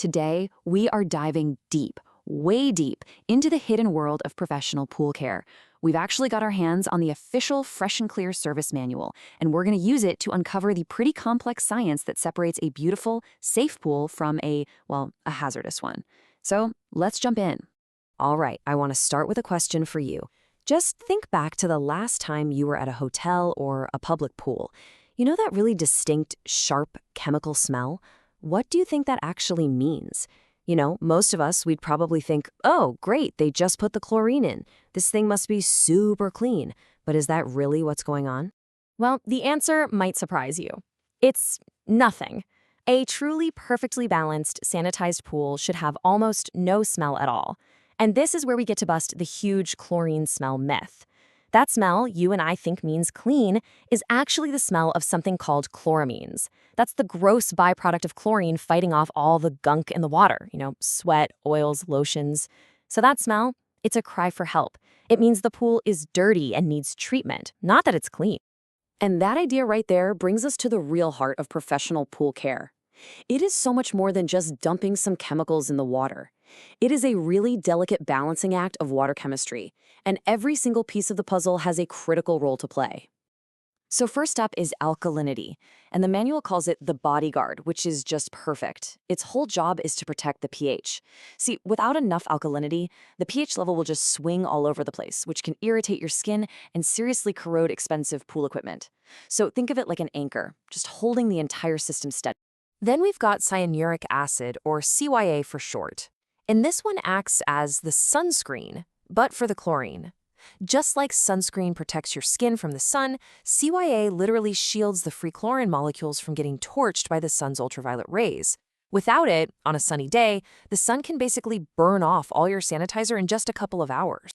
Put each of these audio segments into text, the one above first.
Today, we are diving deep, way deep, into the hidden world of professional pool care. We've actually got our hands on the official Fresh and Clear service manual, and we're going to use it to uncover the pretty complex science that separates a beautiful, safe pool from a hazardous one. So let's jump in. All right, I want to start with a question for you. Just think back to the last time you were at a hotel or a public pool. You know that really distinct, sharp chemical smell? What do you think that actually means? Most of us, we'd probably think, oh, great, they just put the chlorine in. This thing must be super clean. But is that really what's going on? Well, the answer might surprise you. It's nothing. A truly perfectly balanced, sanitized pool should have almost no smell at all. And this is where we get to bust the huge chlorine smell myth. That smell you and I think means clean is actually the smell of something called chloramines. That's the gross byproduct of chlorine fighting off all the gunk in the water, sweat, oils, lotions. So that smell, it's a cry for help. It means the pool is dirty and needs treatment, not that it's clean. And that idea right there brings us to the real heart of professional pool care. It is so much more than just dumping some chemicals in the water. It is a really delicate balancing act of water chemistry, and every single piece of the puzzle has a critical role to play. So first up is alkalinity, and the manual calls it the bodyguard, which is just perfect. Its whole job is to protect the pH. See, without enough alkalinity, the pH level will just swing all over the place, which can irritate your skin and seriously corrode expensive pool equipment. So think of it like an anchor, just holding the entire system steady. Then we've got cyanuric acid, or CYA for short. And this one acts as the sunscreen, but for the chlorine. Just like sunscreen protects your skin from the sun, CYA literally shields the free chlorine molecules from getting torched by the sun's ultraviolet rays. Without it, on a sunny day, the sun can basically burn off all your sanitizer in just a couple of hours.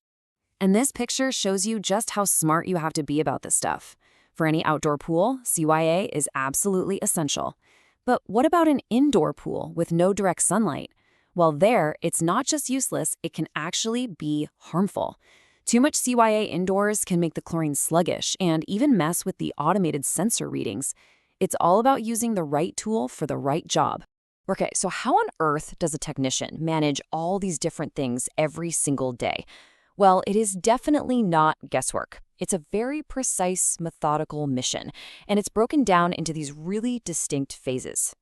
And this picture shows you just how smart you have to be about this stuff. For any outdoor pool, CYA is absolutely essential. But what about an indoor pool with no direct sunlight? Well, there, it's not just useless, it can actually be harmful. Too much CYA indoors can make the chlorine sluggish and even mess with the automated sensor readings. It's all about using the right tool for the right job. Okay, so how on earth does a technician manage all these different things every single day? Well, it is definitely not guesswork. It's a very precise, methodical mission, and it's broken down into these really distinct phases.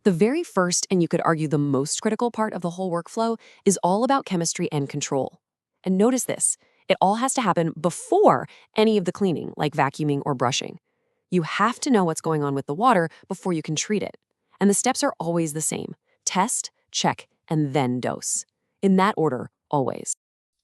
The very first, and you could argue the most critical part of the whole workflow, is all about chemistry and control. And notice this, it all has to happen before any of the cleaning, like vacuuming or brushing. You have to know what's going on with the water before you can treat it. And the steps are always the same. Test, check, and then dose. In that order, always.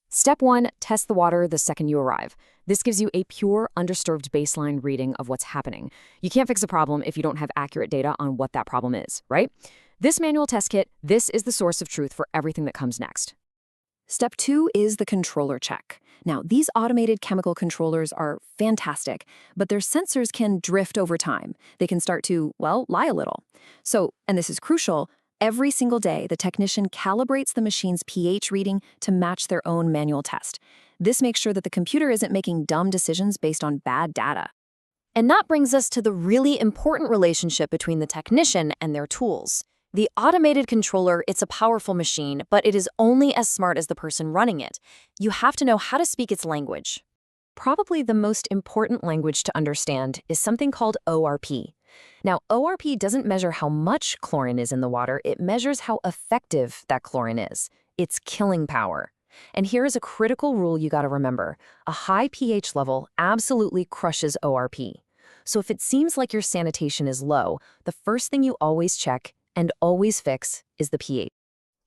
Step 1, test the water the second you arrive. This gives you a pure, undisturbed baseline reading of what's happening. You can't fix a problem if you don't have accurate data on what that problem is, right? This manual test kit, this is the source of truth for everything that comes next. Step 2 is the controller check. Now, these automated chemical controllers are fantastic, but their sensors can drift over time. They can start to, lie a little. So, and this is crucial, every single day, the technician calibrates the machine's pH reading to match their own manual test. This makes sure that the computer isn't making dumb decisions based on bad data. And that brings us to the really important relationship between the technician and their tools. The automated controller, it's a powerful machine, but it is only as smart as the person running it. You have to know how to speak its language. Probably the most important language to understand is something called ORP. Now, ORP doesn't measure how much chlorine is in the water, it measures how effective that chlorine is. It's killing power. And here is a critical rule you gotta remember. A high pH level absolutely crushes ORP. So if it seems like your sanitation is low, the first thing you always check and always fix is the pH.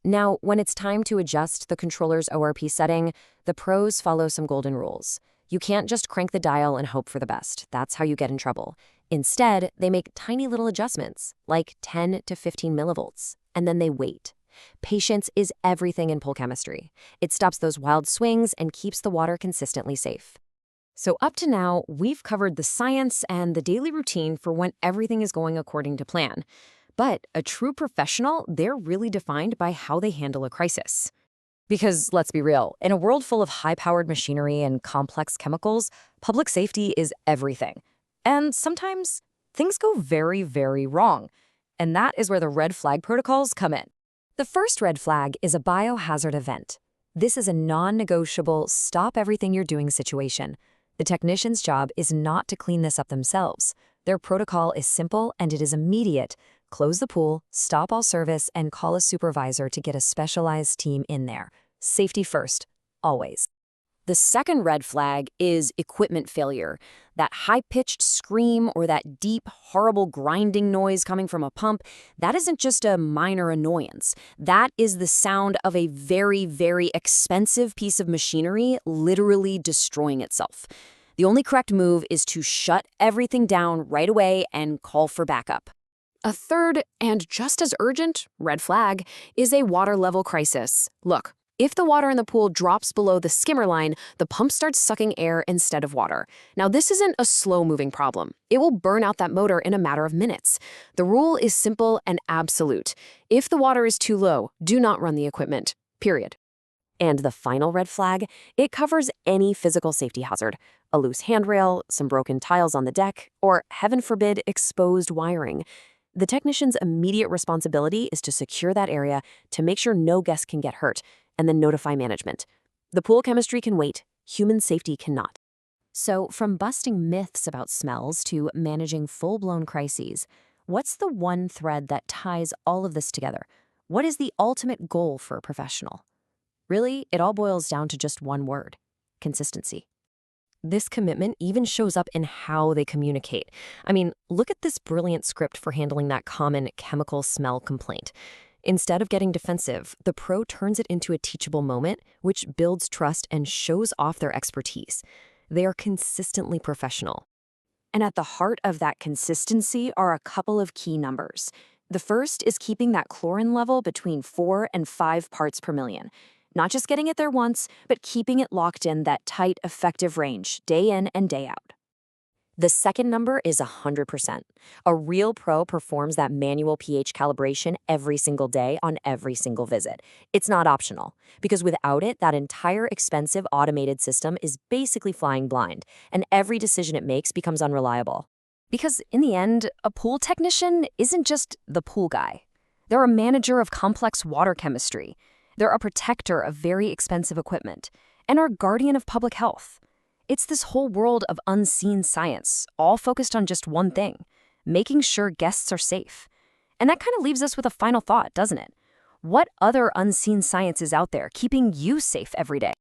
Now, when it's time to adjust the controller's ORP setting, the pros follow some golden rules. You can't just crank the dial and hope for the best. That's how you get in trouble. Instead, they make tiny little adjustments, like 10 to 15 millivolts, and then they wait. Patience is everything in pool chemistry. It stops those wild swings and keeps the water consistently safe. So up to now, we've covered the science and the daily routine for when everything is going according to plan. But a true professional, they're really defined by how they handle a crisis. Because let's be real, in a world full of high-powered machinery and complex chemicals, public safety is everything. And sometimes things go very, very wrong. And that is where the red flag protocols come in. The first red flag is a biohazard event. This is a non-negotiable, stop everything you're doing situation. The technician's job is not to clean this up themselves. Their protocol is simple and it is immediate. Close the pool, stop all service, and call a supervisor to get a specialized team in there. Safety first, always. The second red flag is equipment failure. That high-pitched scream or that deep, horrible grinding noise coming from a pump, that isn't just a minor annoyance. That is the sound of a very, very expensive piece of machinery literally destroying itself. The only correct move is to shut everything down right away and call for backup. A third, and just as urgent, red flag is a water level crisis. Look, if the water in the pool drops below the skimmer line, the pump starts sucking air instead of water. Now, this isn't a slow-moving problem. It will burn out that motor in a matter of minutes. The rule is simple and absolute. If the water is too low, do not run the equipment, period. And the final red flag, it covers any physical safety hazard. A loose handrail, some broken tiles on the deck, or, heaven forbid, exposed wiring. The technician's immediate responsibility is to secure that area to make sure no guests can get hurt, and then notify management. The pool chemistry can wait, human safety cannot. So, from busting myths about smells to managing full-blown crises, what's the one thread that ties all of this together? What is the ultimate goal for a professional? Really, it all boils down to just one word: consistency. This commitment even shows up in how they communicate. I mean, look at this brilliant script for handling that common chemical smell complaint. Instead of getting defensive, the pro turns it into a teachable moment, which builds trust and shows off their expertise. They are consistently professional. And at the heart of that consistency are a couple of key numbers. The first is keeping that chlorine level between 4 and 5 parts per million. Not just getting it there once, but keeping it locked in that tight, effective range, day in and day out. The second number is 100%. A real pro performs that manual pH calibration every single day on every single visit. It's not optional, because without it, that entire expensive automated system is basically flying blind, and every decision it makes becomes unreliable. Because in the end, a pool technician isn't just the pool guy. They're a manager of complex water chemistry. They're a protector of very expensive equipment, and are guardian of public health. It's this whole world of unseen science, all focused on just one thing: making sure guests are safe. And that kind of leaves us with a final thought, doesn't it? What other unseen science is out there keeping you safe every day?